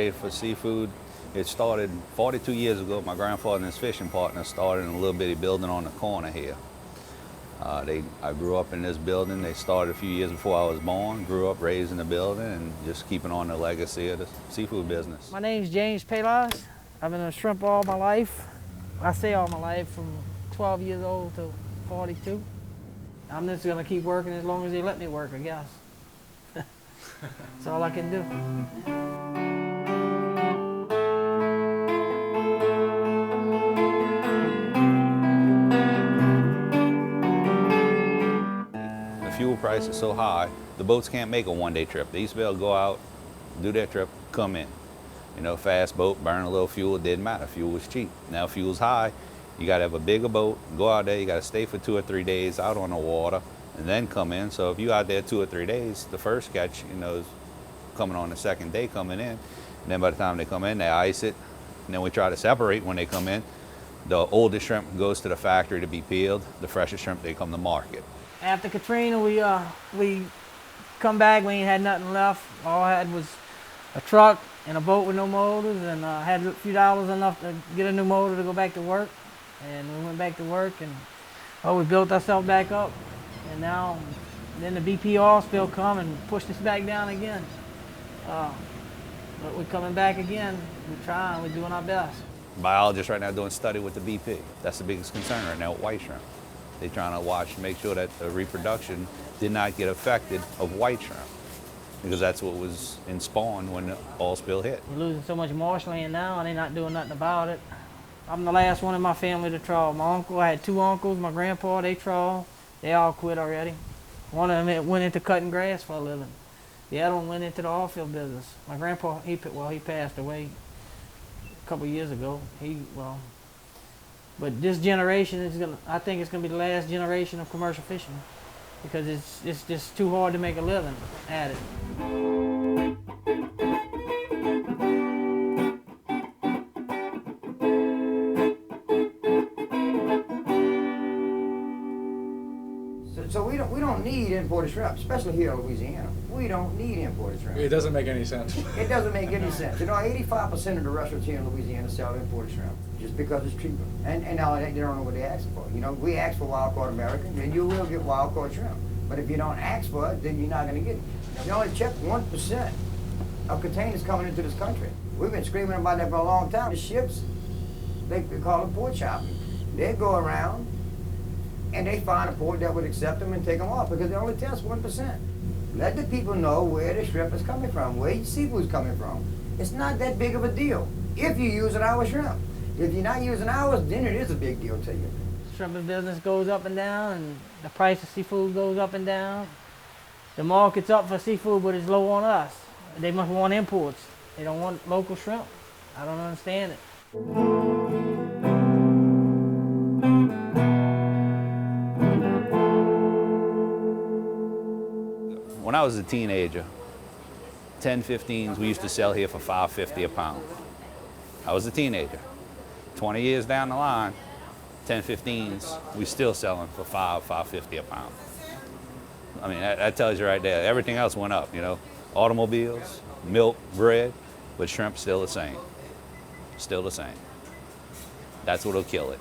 trade for seafood, it started 42 years ago. My grandfather and his fishing partner started in a little bitty building on the corner here. I grew up in this building. They started a few years before I was born, grew up raised in the building, and just keeping on the legacy of the seafood business. My name's James Palas. I've been a shrimp all my life. I say all my life, from 12 years old to 42. I'm just gonna keep working as long as they let me work, I guess. That's all I can do. The fuel price is so high, the boats can't make a one-day trip. They used to be able to go out, do their trip, come in. You know, fast boat, burn a little fuel, it didn't matter. Fuel was cheap. Now fuel's high. You gotta have a bigger boat, go out there, you gotta stay for 2 or 3 days out on the water, and then come in. So if you out there 2 or 3 days, the first catch, you know, is coming on the second day coming in. And then by the time they come in, they ice it. And then we try to separate when they come in. The oldest shrimp goes to the factory to be peeled. The freshest shrimp, they come to market. After Katrina, we come back, we ain't had nothing left. All I had was a truck and a boat with no motors, and had a few dollars enough to get a new motor to go back to work. And we went back to work, and we built ourselves back up. And now, then the BP oil spill come and pushed us back down again. But we're coming back again. We're trying, we're doing our best. Biologists right now doing study with the BP. That's the biggest concern right now with white shrimp. They're trying to watch, make sure that the reproduction did not get affected of white shrimp, because that's what was in spawn when the oil spill hit. We're losing so much marshland now, and they're not doing nothing about it. I'm the last one in my family to trawl. My uncle, I had 2 uncles, my grandpa, they trawl. They all quit already. One of them went into cutting grass for a living. The other one went into the oil field business. My grandpa, he passed away a couple of years ago. But this generation is I think it's gonna be the last generation of commercial fishing, because it's just too hard to make a living at it. So we don't need imported shrimp, especially here in Louisiana. We don't need imported shrimp. It doesn't make any sense. It doesn't make any sense. You know, 85% of the restaurants here in Louisiana sell imported shrimp just because it's cheaper. And now they don't know what they're asking for. You know, we ask for wild caught American, and you will get wild caught shrimp. But if you don't ask for it, then you're not going to get it. You only check 1% of containers coming into this country. We've been screaming about that for a long time. The ships, they call it port shopping. They go around and they find a port that would accept them and take them off, because they only test 1%. Let the people know where the shrimp is coming from, where your seafood's coming from. It's not that big of a deal if you're using our shrimp. If you're not using ours, then it is a big deal to you. Shrimp business goes up and down, and the price of seafood goes up and down. The market's up for seafood, but it's low on us. They must want imports. They don't want local shrimp. I don't understand it. When I was a teenager, 10-15s we used to sell here for $5.50 a pound. I was a teenager. 20 years down the line, 10-15s we still selling for $5.50 a pound. I mean, that tells you right there. Everything else went up, you know. Automobiles, milk, bread, but shrimp still the same. Still the same. That's what'll kill it.